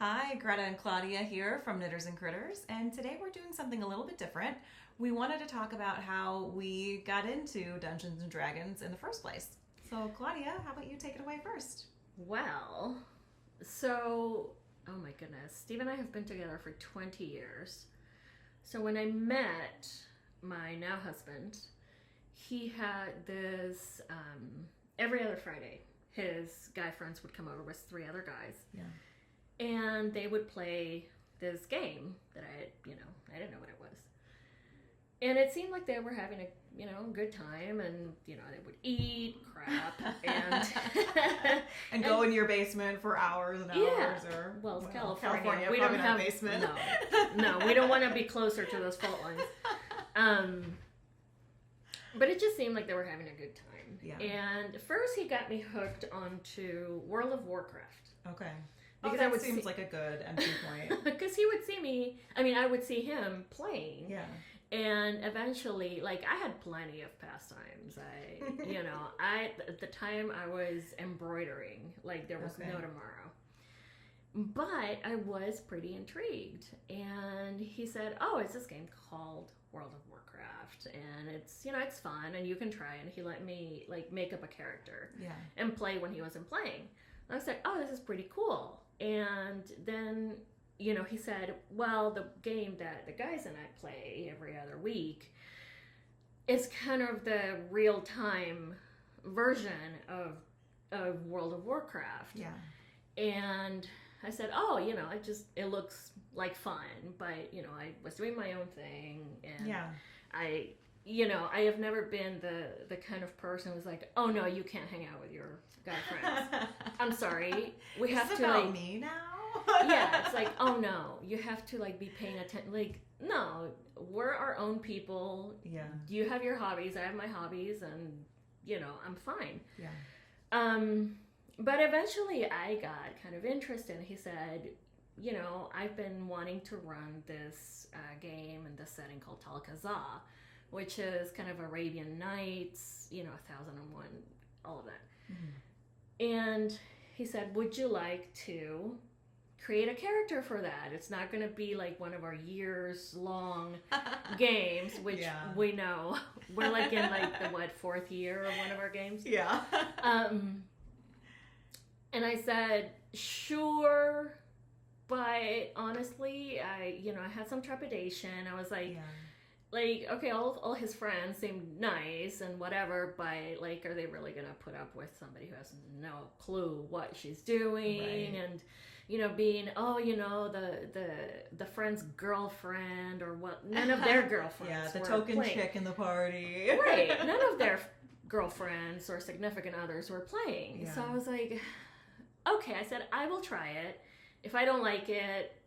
Hi, Greta and Claudia here from Knitters and Critters, and today we're doing something a little bit different. We wanted to talk about how we got into Dungeons and Dragons in the first place. So, Claudia, how about you take it away first? Well, so, oh my goodness, Steve and I have been together for 20 years. So when I met my now husband, he had this, every other Friday, his guy friends would come over with three other guys. Yeah. And they would play this game that I didn't know what it was. And it seemed like they were having a, good time, and, they would eat crap and and go in your basement for hours and hours, or well, it's California. We probably don't not have a basement. No, we don't want to be closer to those fault lines. But it just seemed like they were having a good time. Yeah. And first he got me hooked onto World of Warcraft. Okay. Because that seems like a good entry point. Because he would see me, I would see him playing. Yeah. And eventually, I had plenty of pastimes. At the time I was embroidering, there was no tomorrow. But I was pretty intrigued. And he said, oh, it's this game called World of Warcraft. And it's, it's fun and you can try it. And he let me, make up a character. Yeah. And play when he wasn't playing. And I was like, oh, this is pretty cool. And then, he said, well, the game that the guys and I play every other week is kind of the real-time version of World of Warcraft. Yeah. And I said, oh, it looks like fun, but, I was doing my own thing, and yeah. I have never been the kind of person who's like, oh no, you can't hang out with your guy friends. I'm sorry. We have to about me now? Yeah, it's like, oh no, you have to be paying attention. No, we're our own people. Yeah. You have your hobbies, I have my hobbies, and I'm fine. Yeah. But eventually I got kind of interested. He said, I've been wanting to run this game in this setting called Tal-Kazaa, which is kind of Arabian Nights, 1001, all of that. Mm-hmm. And he said, would you like to create a character for that? It's not going to be like one of our years-long games, which we know. We're in the, fourth year of one of our games? Yeah. And I said, sure, but honestly, I had some trepidation. I was like, okay, all his friends seem nice and whatever, but are they really gonna put up with somebody who has no clue what she's doing? Right. And being the friend's girlfriend or what? None of their girlfriends. Yeah, the were token playing. chick in the party. Right. None of their girlfriends or significant others were playing. Yeah. So I was like, okay. I said, I will try it. If I don't like it,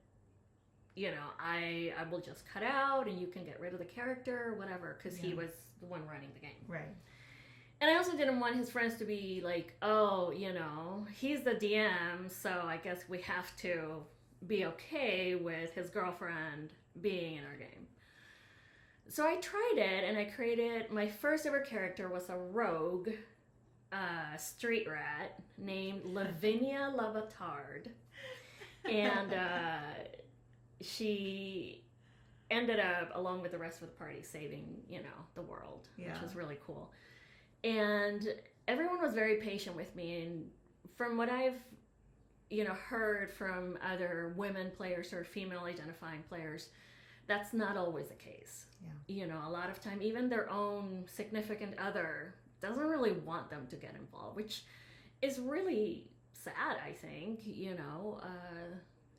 I will just cut out and you can get rid of the character or whatever, because he was the one running the game. Right. And I also didn't want his friends to be like, oh, he's the DM, so I guess we have to be okay with his girlfriend being in our game. So I tried it, and I created, my first ever character was a rogue street rat named Lavinia Lavatard. And she ended up, along with the rest of the party, saving, the world, which was really cool. And everyone was very patient with me. And from what I've, heard from other women players or female identifying players, that's not always the case. Yeah. A lot of time, even their own significant other doesn't really want them to get involved, which is really sad, I think.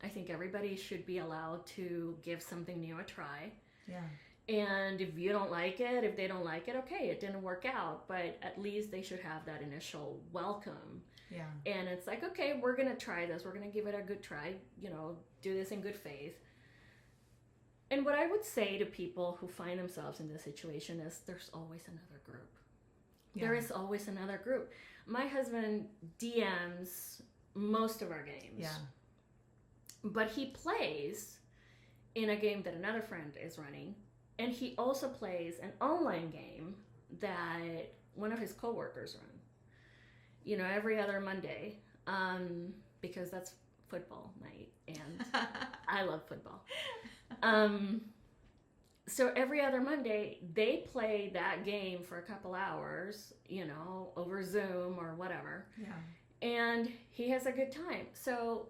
I think everybody should be allowed to give something new a try. Yeah. And if you don't like it, if they don't like it, okay, it didn't work out, but at least they should have that initial welcome. Yeah. And it's like, okay, we're going to try this. We're going to give it a good try, do this in good faith. And what I would say to people who find themselves in this situation is there's always another group. Yeah. There is always another group. My husband DMs most of our games. Yeah. But he plays in a game that another friend is running. And he also plays an online game that one of his coworkers run, every other Monday, because that's football night, and I love football. So every other Monday, they play that game for a couple hours, over Zoom or whatever. Yeah. And he has a good time. So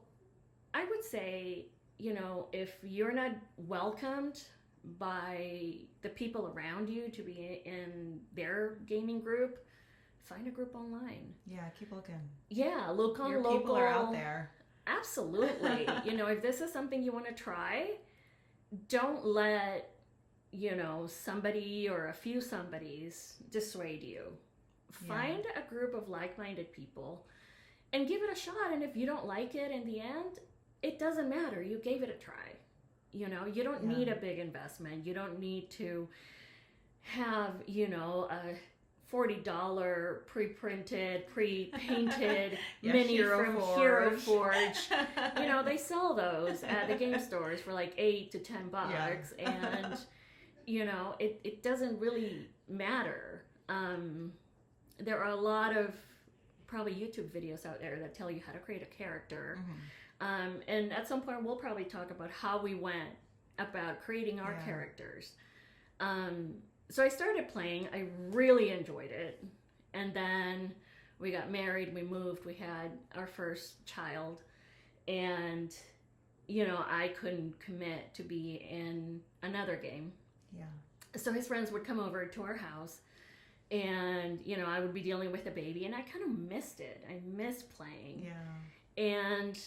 I would say, if you're not welcomed by the people around you to be in their gaming group, find a group online. Yeah, keep looking. Yeah, look on Your local. people are out there. Absolutely. If this is something you want to try, don't let, somebody or a few somebodies dissuade you. Find a group of like-minded people and give it a shot. And if you don't like it in the end, it doesn't matter. You gave it a try. You don't need a big investment. You don't need to have, a $40 pre-printed, pre-painted mini Hero from Forge. Hero Forge. They sell those at the game stores for like $8 to $10, and it doesn't really matter. There are a lot of probably YouTube videos out there that tell you how to create a character. And at some point we'll probably talk about how we went about creating our characters. So I started playing. I really enjoyed it. And then we got married, we moved, we had our first child. And, I couldn't commit to be in another game. Yeah. So his friends would come over to our house, and, I would be dealing with a baby, and I kind of missed it. I missed playing. Yeah. And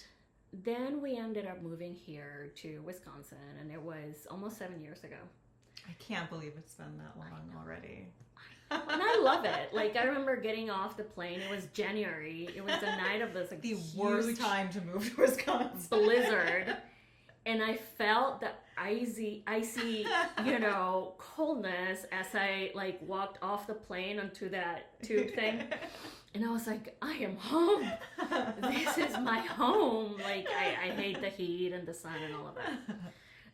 then we ended up moving here to Wisconsin, and it was almost 7 years ago. I can't believe it's been that long already. And I love it. Like, I remember getting off the plane. It was January. It was the night of this like, The worst time to move to Wisconsin. blizzard. And I felt the icy, coldness as I like walked off the plane onto that tube thing. And I was like, I am home. This is my home. Like, I hate the heat and the sun and all of that.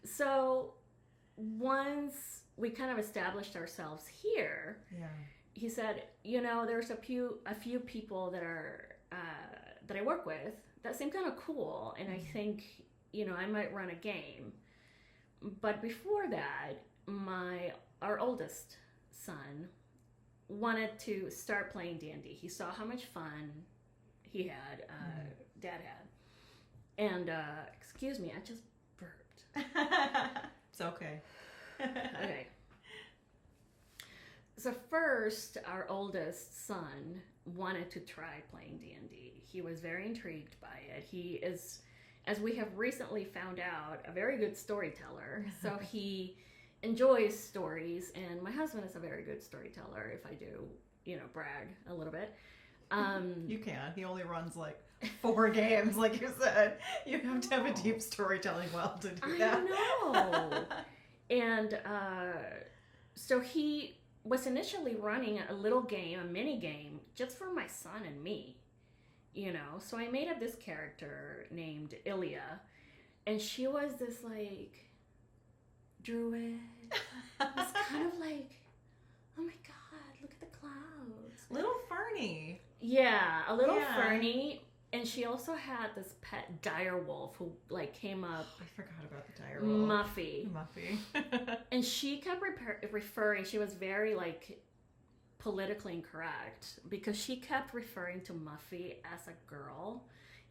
So once we kind of established ourselves here, he said, there's a few people that are that I work with that seem kind of cool, and I think I might run a game. But before that, our oldest son wanted to start playing D&D. He saw how much fun he had, Dad had, and excuse me, I just burped. It's okay. Okay. So first, our oldest son wanted to try playing D&D. He was very intrigued by it. He is, as we have recently found out, a very good storyteller. So he enjoys stories, and my husband is a very good storyteller, if I do, brag a little bit. You can. He only runs like 4 games, like you said. You have to have a deep storytelling well to do that. I know. And so he was initially running a little game, a mini game, just for my son and me, So I made up this character named Ilya, and she was this like druid. It was kind of like, oh my god, look at the clouds. Little Fernie. Yeah, a little Fernie. And she also had this pet dire wolf who like came up. I forgot about the dire wolf. Muffy. And she kept referring, she was very like politically incorrect because she kept referring to Muffy as a girl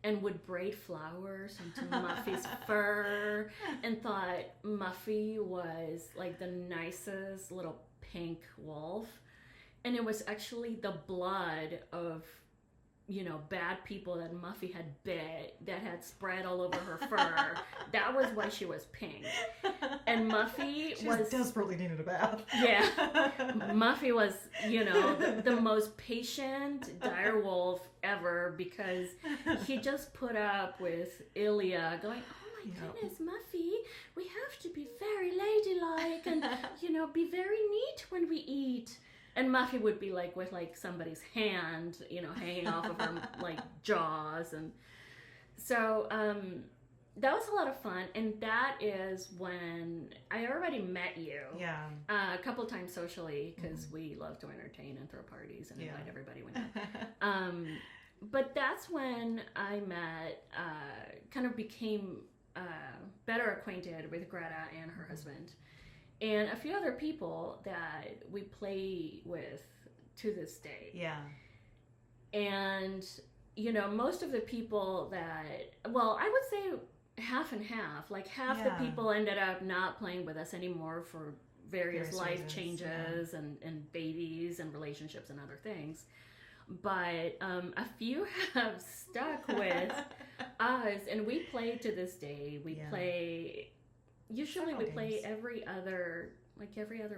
and would braid flowers into Muffy's fur and thought Muffy was like the nicest little pink wolf. And it was actually the blood of bad people that Muffy had bit that had spread all over her fur. That was why she was pink. And Muffy was desperately needed a bath. Yeah. Muffy was, the most patient dire wolf ever because he just put up with Ilya going, oh my goodness, Muffy, we have to be very ladylike and, be very neat when we eat. And Muffy would be like with like somebody's hand, hanging off of her like jaws. And so that was a lot of fun. And that is when I already met you. Yeah. A couple of times socially because we love to entertain and throw parties and invite everybody we know. but that's when I met, kind of became better acquainted with Greta and her husband, and a few other people that we play with to this day. Yeah. And, you know, most of the people that, well, I would say half and half. Like, half the people ended up not playing with us anymore for various life reasons, changes and babies and relationships and other things. But a few have stuck with us, and we play to this day. We play, usually we play every other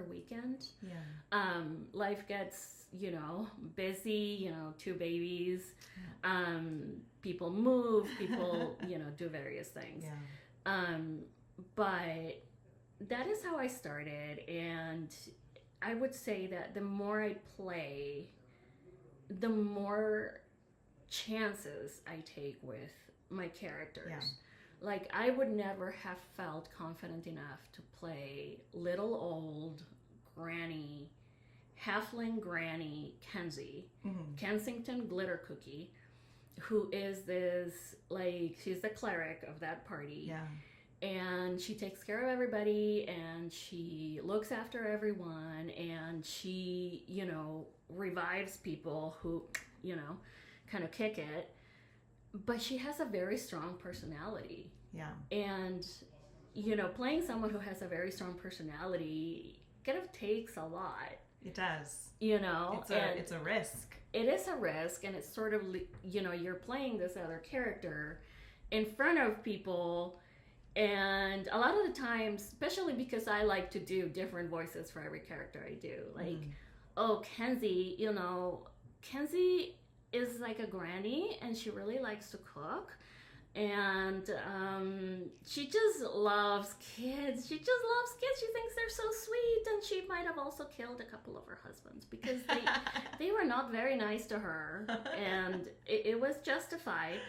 weekend. Yeah. Life gets, you know, busy, you know, 2 babies. People move, people, you know, do various things. Yeah. But that is how I started, and I would say that the more I play, the more chances I take with my characters. Yeah. Like, I would never have felt confident enough to play little old granny, halfling granny Kenzie, Kensington Glitter Cookie, who is this, like, she's the cleric of that party. Yeah. And she takes care of everybody, and she looks after everyone, and she, you know, revives people who, you know, kind of kick it. But she has a very strong personality. Yeah. And, you know, playing someone who has a very strong personality kind of takes a lot. It does. You know? It's a risk. It is a risk, and it's sort of, you know, you're playing this other character in front of people. And a lot of the times, especially because I like to do different voices for every character I do. Like, oh, Kenzie, you know, Kenzie is like a granny, and she really likes to cook. And she just loves kids. She thinks they're so sweet. And she might have also killed a couple of her husbands because they were not very nice to her. And it was justified.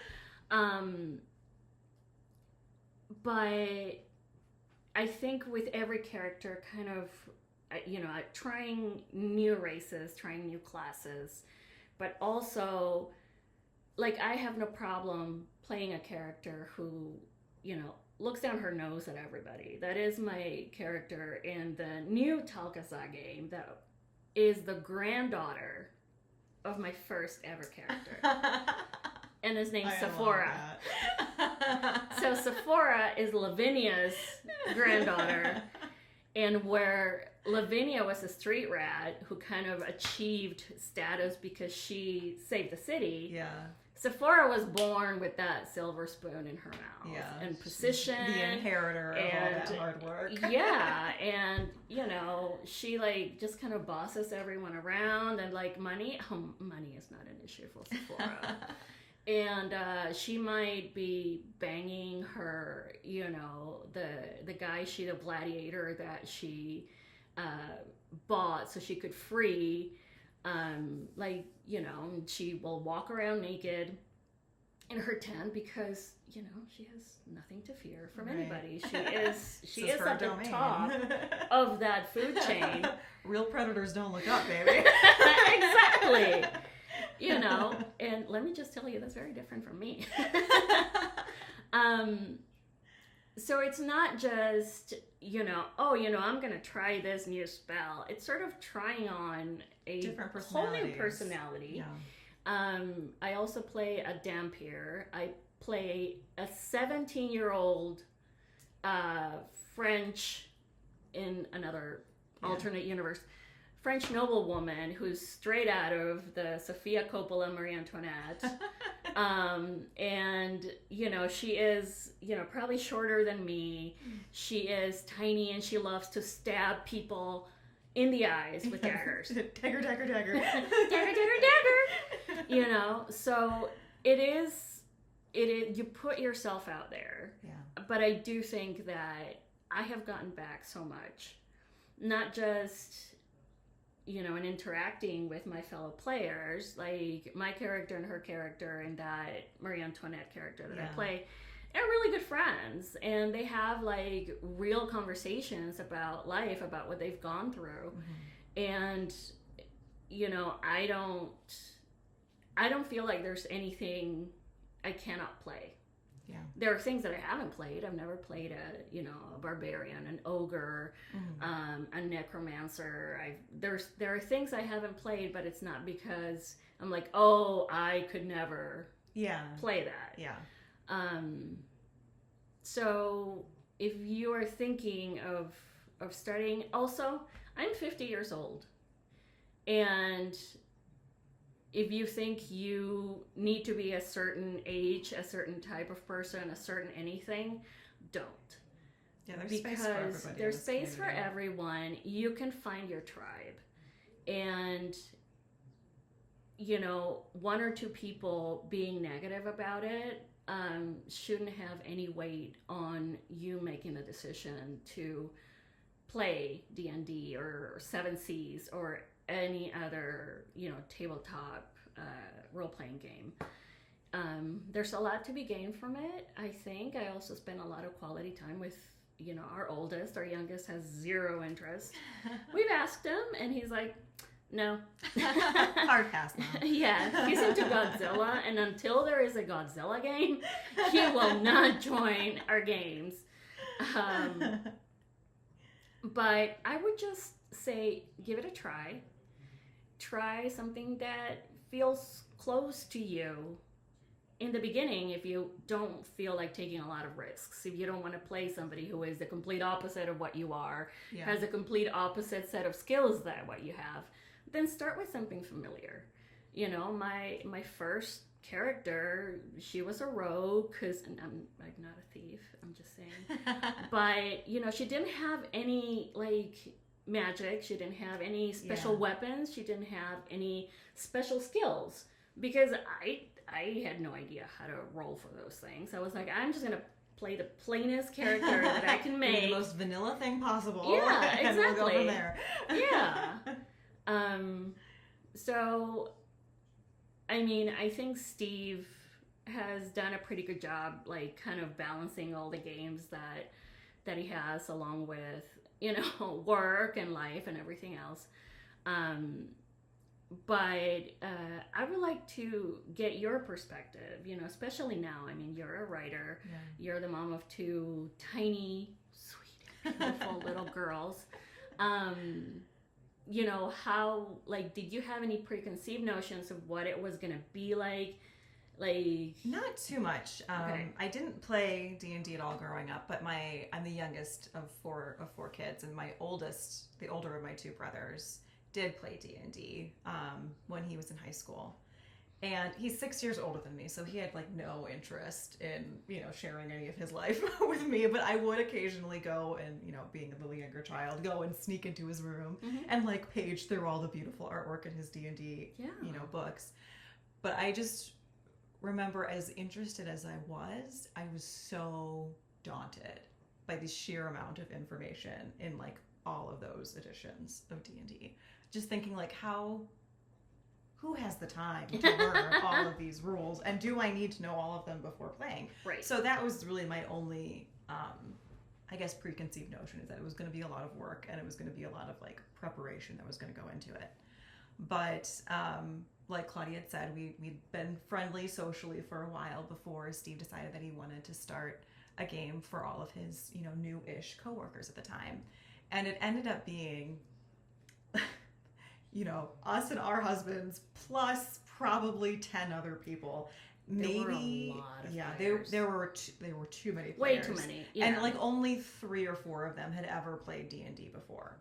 But I think with every character, kind of, you know, trying new races, trying new classes, but also, like, I have no problem playing a character who, you know, looks down her nose at everybody. That is my character in the new Talcazar game that is the granddaughter of my first ever character. And his name's Sephora. So Sephora is Lavinia's granddaughter, and where Lavinia was a street rat who kind of achieved status because she saved the city. Yeah. Sephora was born with that silver spoon in her mouth. Yeah. And position. The inheritor of all that hard work. Yeah. And, you know, she, like, just kind of bosses everyone around. And, like, money is not an issue for Sephora. And she might be banging her, you know, the guy, the gladiator that she bought so she could free. Like, you know, she will walk around naked in her tent because, you know, she has nothing to fear from anybody. She is at the top of that food chain. Real predators don't look up, baby. Exactly. You know, and let me just tell you, that's very different from me. So it's not just, you know, oh, you know, I'm going to try this new spell. It's sort of trying on a whole new personality. Yeah. I also play a Dampier. I play a 17-year-old French, in another alternate universe, French noblewoman who's straight out of the Sofia Coppola Marie Antoinette. And, you know, she is, you know, probably shorter than me. She is tiny, and she loves to stab people in the eyes with daggers. Dagger. Dagger. You know, so it is, you put yourself out there. Yeah. But I do think that I have gotten back so much. Not just, you know, in interacting with my fellow players, like my character and her character and that Marie Antoinette character that I play, they're really good friends, and they have like real conversations about life, about what they've gone through. And, you know, I I don't feel like there's anything I cannot play. Yeah. There are things that I haven't played. I've never played a barbarian, an ogre, a necromancer. There are things I haven't played, but it's not because I'm like, oh, I could never play that. Yeah. So if you are thinking of starting, also, I'm 50 years old, and if you think you need to be a certain age, a certain type of person, a certain anything, don't. Yeah, there's because space for everybody. There's space for everyone. You can find your tribe. And, one or two people being negative about it shouldn't have any weight on you making the decision to play D&D or 7 Seas or any other, tabletop role-playing game. There's a lot to be gained from it, I think. I also spend a lot of quality time with, our oldest. Our youngest has zero interest. We've asked him, and he's like, no. Hard pass now. Yeah, he's into Godzilla, and until there is a Godzilla game, he will not join our games. But I would just say, give it a try. Try something that feels close to you in the beginning if you don't feel like taking a lot of risks. If you don't want to play somebody who is the complete opposite of what you are, has a complete opposite set of skills that what you have, then start with something familiar. My first character, she was a rogue, because I'm not a thief, I'm just saying. But, she didn't have any, magic. She didn't have any special weapons. She didn't have any special skills, because I had no idea how to roll for those things. I was like, I'm just going to play the plainest character that I can make. The most vanilla thing possible. Yeah, exactly. And we'll go from there. Yeah. So, I think Steve has done a pretty good job, kind of balancing all the games that he has, along with, work and life and everything else. But I would like to get your perspective, especially now. You're a writer. Yeah. You're the mom of 2 tiny, sweet, beautiful little girls. How, did you have any preconceived notions of what it was going to be like? Not too much. Okay. I didn't play D&D at all growing up, but I'm the youngest of four kids, and my oldest, the older of my 2 brothers, did play D&D when he was in high school. And he's 6 years older than me, so he had no interest in, sharing any of his life with me, but I would occasionally go and, being the younger child, go and sneak into his room and page through all the beautiful artwork in his D&D, books. But I just remember, as interested as I was so daunted by the sheer amount of information in all of those editions of D&D. Just thinking who has the time to learn all of these rules, and do I need to know all of them before playing? Right. So that was really my only, preconceived notion, is that it was going to be a lot of work, and it was going to be a lot of preparation that was going to go into it. But like Claudia had said, we'd been friendly socially for a while before Steve decided that he wanted to start a game for all of his, new-ish coworkers at the time. And it ended up being, us and our husbands plus probably 10 other people. Maybe there were a lot of players. There were too many players. Way too many. Yeah. And only 3 or 4 of them had ever played D&D before.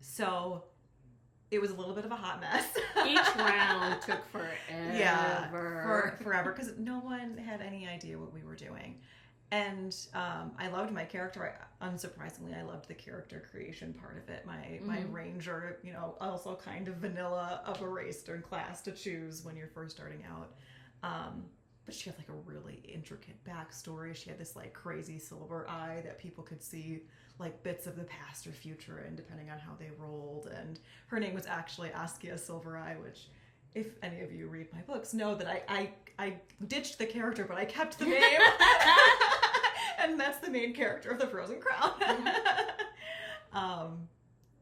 So it was a little bit of a hot mess. Each round took forever. Yeah, forever, because no one had any idea what we were doing. And I loved my character. Unsurprisingly, I loved the character creation part of it. My ranger, also kind of vanilla of a race and class to choose when you're first starting out. But she had a really intricate backstory. She had this crazy silver eye that people could see bits of the past or future in, depending on how they rolled. And her name was actually Askia Silvereye, which, if any of you read my books, know that I ditched the character, but I kept the name. And that's the main character of the Frozen Crown.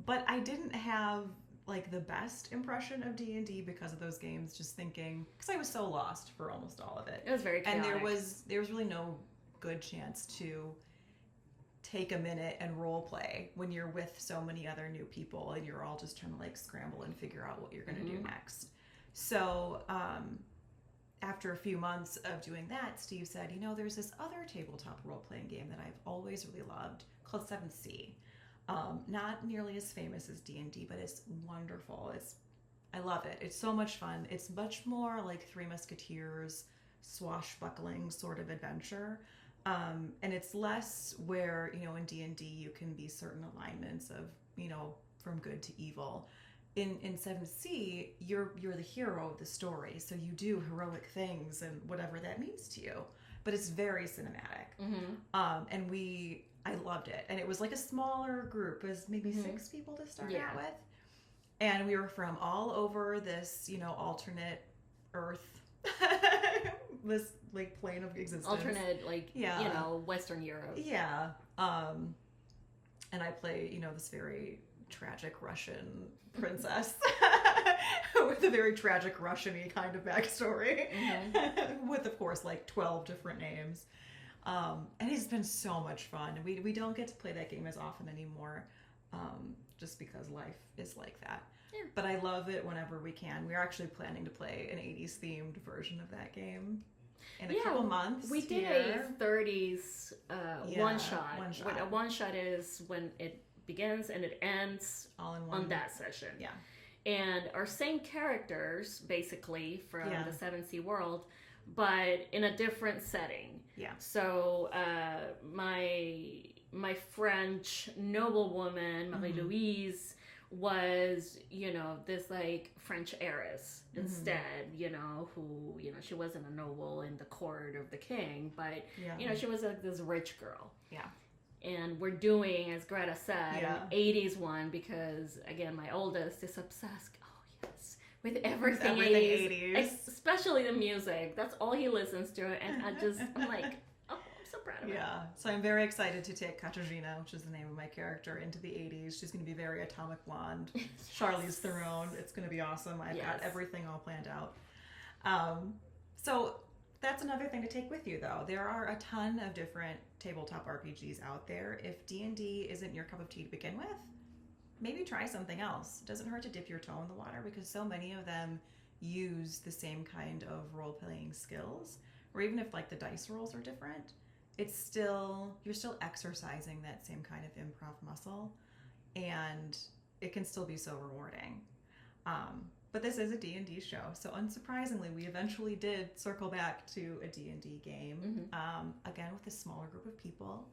But I didn't have like the best impression of D&D because of those games, just thinking, because I was so lost for almost all of it. It was very chaotic. And there was really no good chance to take a minute and role play when you're with so many other new people and you're all just trying to like scramble and figure out what you're going to do next. So after a few months of doing that, Steve said, you know, there's this other tabletop role-playing game that I've always really loved called 7th. Not nearly as famous as D&D, but it's wonderful. I love it. It's so much fun. It's much more like Three Musketeers, swashbuckling sort of adventure. And it's less where, you know, in D&D you can be certain alignments of, you know, from good to evil. In 7th, you're the hero of the story, so you do heroic things and whatever that means to you. But it's very cinematic. And I loved it. And it was like a smaller group. It was maybe 6 people to start out with. And we were from all over this, you know, alternate Earth, this like plane of existence. Alternate, like, you know, Western Europe. Yeah. And I play, you know, this very tragic Russian princess with a very tragic Russian-y kind of backstory with, of course, like 12 different names. And it's been so much fun. We don't get to play that game as often anymore, just because life is like that. Yeah. But I love it whenever we can. We're actually planning to play an 80s themed version of that game in a couple months. We did a 30s one-shot. What a one-shot is when it begins and it ends all in one on that session. Yeah. And our same characters, basically, from the 7th world, but in a different setting. Yeah. So my French noblewoman, Marie-Louise, was, you know, this like French heiress instead, you know, who, you know, she wasn't a noble in the court of the king, but, you know, she was like this rich girl. Yeah. And we're doing, as Greta said, an 80s one because, again, my oldest is obsessed. Oh, yes. With everything 80s. Especially the music. That's all he listens to. And I'm like, oh, I'm so proud of him. Yeah. So I'm very excited to take Katarzyna, which is the name of my character, into the 80s. She's going to be very Atomic Blonde. Charlize Theron. It's going to be awesome. I've got everything all planned out. So that's another thing to take with you, though. There are a ton of different tabletop RPGs out there. If D&D isn't your cup of tea to begin with, maybe try something else. It doesn't hurt to dip your toe in the water because so many of them use the same kind of role-playing skills. Or even if like the dice rolls are different, you're still exercising that same kind of improv muscle, and it can still be so rewarding. But this is a D&D show, so unsurprisingly, we eventually did circle back to a D&D game, again with a smaller group of people,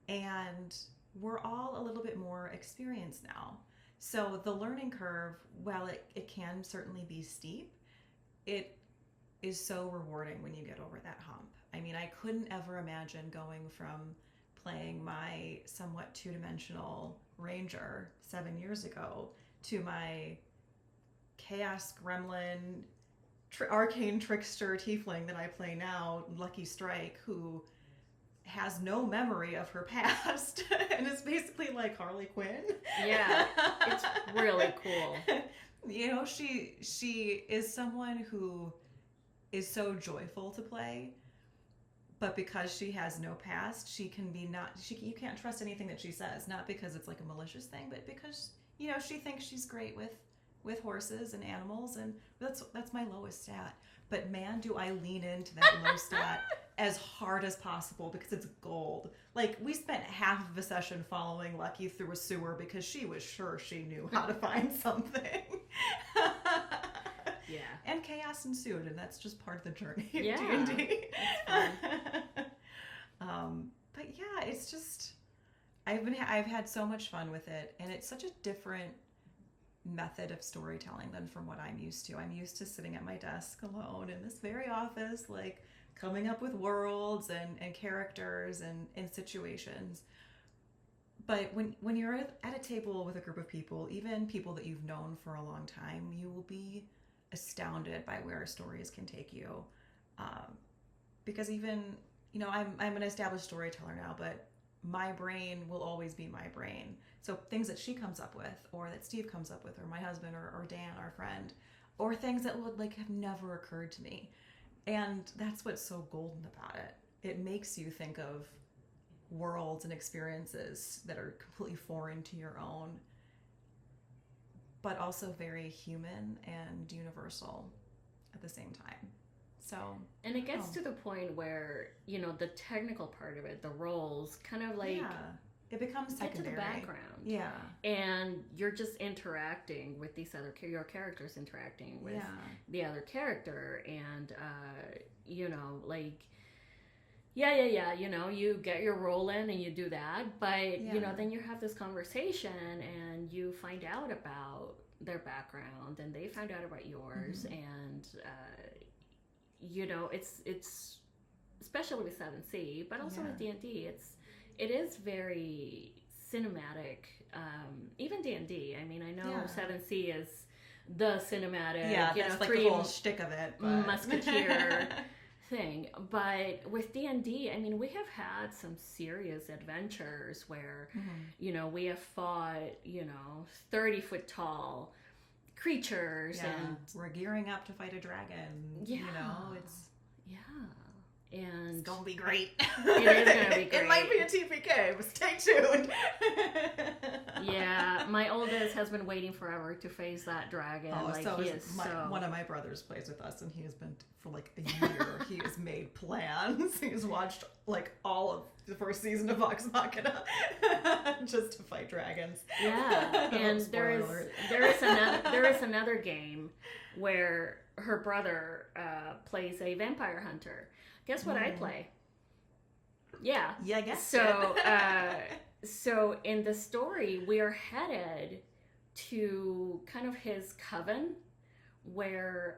and we're all a little bit more experienced now. So the learning curve, while it can certainly be steep, it is so rewarding when you get over that hump. I mean, I couldn't ever imagine going from playing my somewhat two-dimensional ranger 7 years ago to my chaos gremlin, arcane trickster tiefling that I play now, Lucky Strike, who has no memory of her past and is basically like Harley Quinn. Yeah, it's really cool. You know, she is someone who is so joyful to play, but because she has no past, you can't trust anything that she says, not because it's like a malicious thing, but because, you know, she thinks she's great with horses and animals, and that's my lowest stat. But man, do I lean into that low stat as hard as possible because it's gold. Like, we spent half of a session following Lucky through a sewer because she was sure she knew how to find something. Yeah. And chaos ensued, and that's just part of the journey of Yeah, D&D. That's fun. But yeah, it's just I've had so much fun with it, and it's such a different method of storytelling than from what I'm used to. I'm used to sitting at my desk alone in this very office, like coming up with worlds and characters and situations. But when you're at a table with a group of people, even people that you've known for a long time, you will be astounded by where stories can take you. Because even, you know, I'm an established storyteller now, but my brain will always be my brain. So things that she comes up with, or that Steve comes up with, or my husband, or Dan, our friend, or things that would like have never occurred to me. And that's what's so golden about it. It makes you think of worlds and experiences that are completely foreign to your own, but also very human and universal at the same time. So, and it gets to the point where, you know, the technical part of it, the roles, kind of like it becomes secondary. Get to the background. Yeah. And you're just interacting with these other, your characters interacting with the other character, and you know, like, you know, you get your role in and you do that, but you know, then you have this conversation and you find out about their background and they find out about yours, and you know, it's especially with 7C, but also with D&D, it is very cinematic. Even D&D, I mean, I know 7C is the cinematic, you know, like the whole shtick of it, but... musketeer thing. But with D&D, I mean, we have had some serious adventures where, you know, we have fought, you know, 30-foot tall creatures, and we're gearing up to fight a dragon. You know, it's and it's gonna be great. It is gonna be great. It might be a TPK, but stay tuned. Yeah, my oldest has been waiting forever to face that dragon. Like, so he is one of my brothers plays with us, and he has been for like a year. He has made plans. He's watched like all of the first season of Vox Machina just to fight dragons. Yeah, and there is another game where her brother plays a vampire hunter. Guess what I play? Yeah. Yeah, I guess so. So in the story, we are headed to kind of his coven, where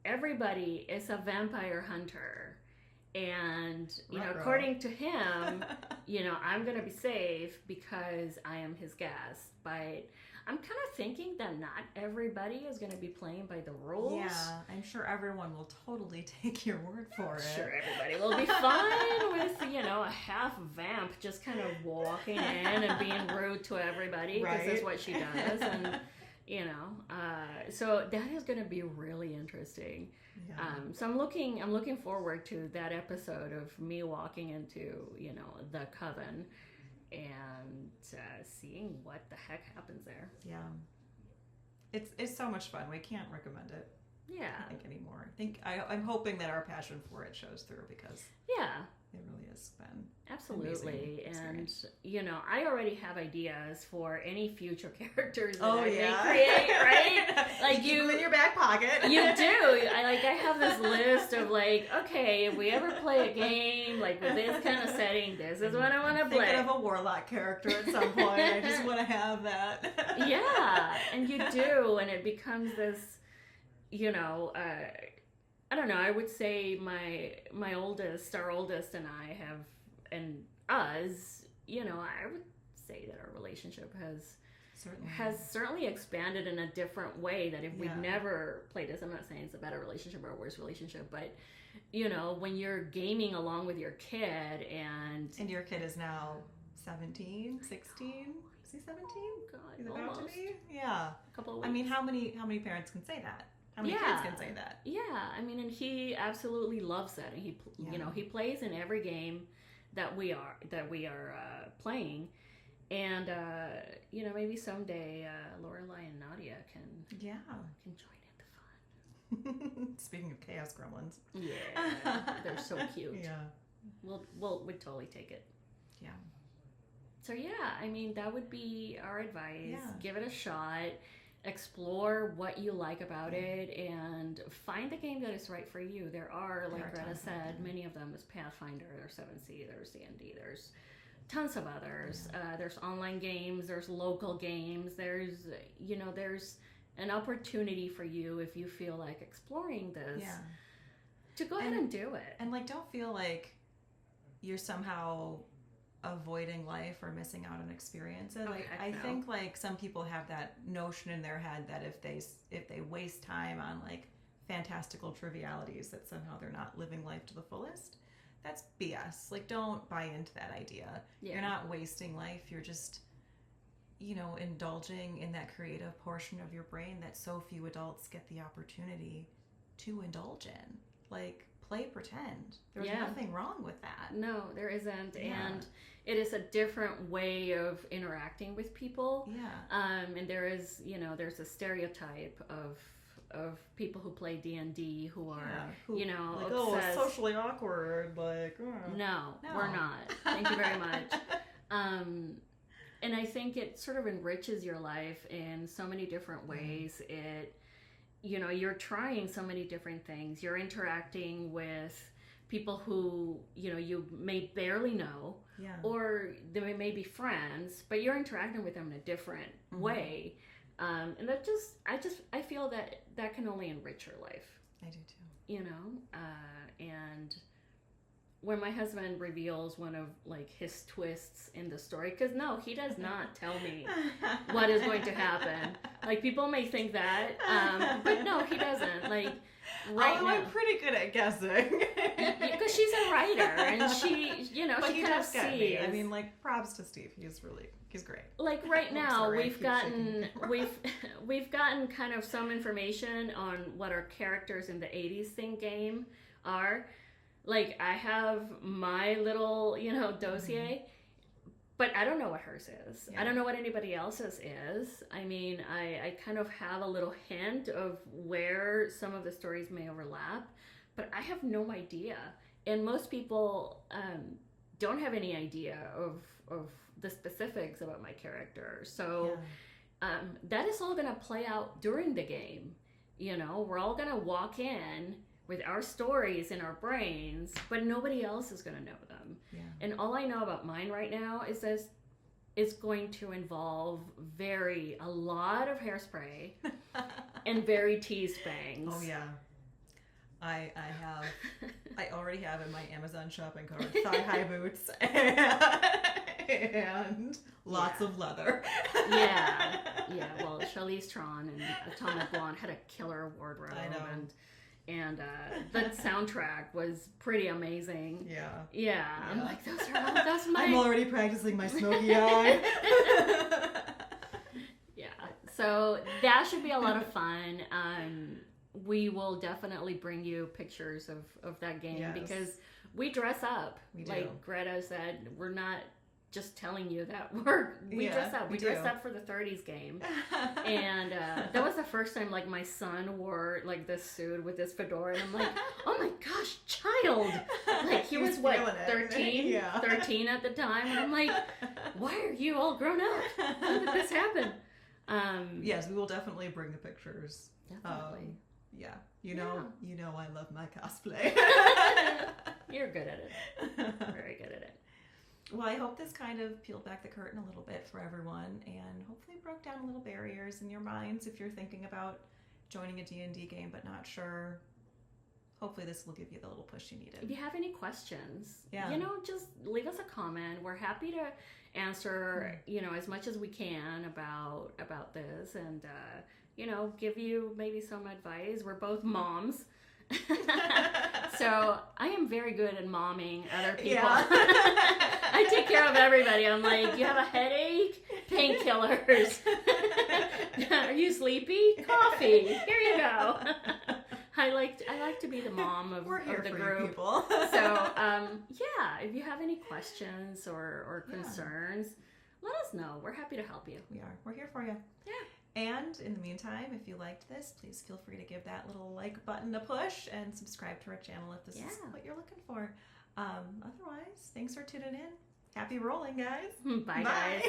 everybody is a vampire hunter, and you know, according to him, you know, I'm gonna be safe because I am his guest. But I'm kind of thinking that not everybody is going to be playing by the rules. Yeah, I'm sure everyone will totally take your word for it. Sure, everybody will be fine with, you know, a half vamp just kind of walking in and being rude to everybody, because that's what she does. And, you know, so that is going to be really interesting. Yeah. So I'm looking forward to that episode of me walking into, you know, the coven and seeing what the heck happens there. Yeah, it's so much fun. We can't recommend it. Yeah, I think anymore. I'm hoping that our passion for it shows through, because it really has been absolutely. And you know, I already have ideas for any future characters that I may create. Right? Like you in your back pocket. You do. I have this list of like, okay, if we ever play a game like with this kind of setting, this is what I want to play. Thinking of a warlock character at some point. I just want to have that. Yeah, and you do, and it becomes this, you know, I don't know, I would say our oldest and I have, and us, you know, I would say that our relationship has certainly expanded in a different way, that if we'd never played this, I'm not saying it's a better relationship or a worse relationship, but, you know, when you're gaming along with your kid, and your kid is now 17, 16? Is he 17? God, he's almost. About to be? Yeah. A couple of weeks. I mean, how many parents can say that? How many kids can say that? Yeah, I mean, and he absolutely loves that, and he, you know, he plays in every game that we are playing, and you know, maybe someday Lorelai and Nadia can join in the fun. Speaking of chaos gremlins, they're so cute. Yeah, we'd totally take it. Yeah. So I mean, that would be our advice. Yeah. Give it a shot. Explore what you like about it, and find the game that is right for you. There are, like Greta said, many of them. There's Pathfinder, there's 7C, there's D&D, there's tons of others. There's online games, there's local games, there's an opportunity for you, if you feel like exploring this, to go ahead and do it. And like, don't feel like you're somehow avoiding life or missing out on experiences. I think like some people have that notion in their head that if they waste time on like fantastical trivialities, that somehow they're not living life to the fullest. that's BS. Like, don't buy into that idea. Yeah. You're not wasting life. You're just, indulging in that creative portion of your brain that so few adults get the opportunity to indulge in. Like, play pretend. There's nothing wrong with that. No, there isn't. Yeah. And it is a different way of interacting with people. Yeah. And there is, there's a stereotype of people who play D&D who are, like, obsessed. Socially awkward, like, No, we're not. Thank you very much. And I think it sort of enriches your life in so many different ways. It, you're trying so many different things. You're interacting with people who, you may barely know, or they may be friends, but you're interacting with them in a different way. And that I feel that can only enrich your life. I do too. And when my husband reveals one of like his twists in the story, because no, he does not tell me what is going to happen. Like, people may think that, but no, he doesn't. Like, right now, I'm pretty good at guessing. Because she's a writer, and she, but she he kind of does get sees. me. I mean, like, props to Steve. He's great. Like, right now, Sorry, we've gotten kind of some information on what our characters in the 80s thing game are. Like, I have my little, dossier, but I don't know what hers is. Yeah. I don't know what anybody else's is. I mean, I kind of have a little hint of where some of the stories may overlap, but I have no idea. And most people don't have any idea of the specifics about my character. So that is all going to play out during the game. We're all going to walk in with our stories in our brains, but nobody else is going to know them. Yeah. And all I know about mine right now is that it's going to involve a lot of hairspray and very teased bangs. Oh yeah. I already have in my Amazon shopping cart thigh-high boots and lots of leather. Yeah. Well, Charlize Theron and Atomic Blonde had a killer wardrobe. I know. And that soundtrack was pretty amazing. Yeah. I'm like, that's my... I'm already practicing my smoky eye. Yeah. So that should be a lot of fun. We will definitely bring you pictures of that game because we dress up. We do. Like Greta said, we're not just telling you that we dress up. We dressed up for the 30s game. And that was the first time like my son wore like this suit with this fedora, and I'm like, oh my gosh, child. Like he was what, 13? 13 at the time, and I'm like, why are you all grown up? How did this happen? Yes, we will definitely bring the pictures. Definitely. You know I love my cosplay. You're good at it. Very good at it. Well, I hope this kind of peeled back the curtain a little bit for everyone and hopefully broke down a little barriers in your minds if you're thinking about joining a D&D game but not sure. Hopefully this will give you the little push you needed. If you have any questions, yeah. Just leave us a comment. We're happy to answer, as much as we can about this and, give you maybe some advice. We're both moms. So I am very good at momming other people. Yeah. I take care of everybody. I'm like, you have a headache? Painkillers. Are you sleepy? Coffee. Here you go. I like to be the mom of the group. People. So if you have any questions or concerns, let us know. We're happy to help you. We are. We're here for you. Yeah. And in the meantime, if you liked this, please feel free to give that little like button a push and subscribe to our channel if this is what you're looking for. Otherwise, thanks for tuning in. Happy rolling, guys. Bye. Guys.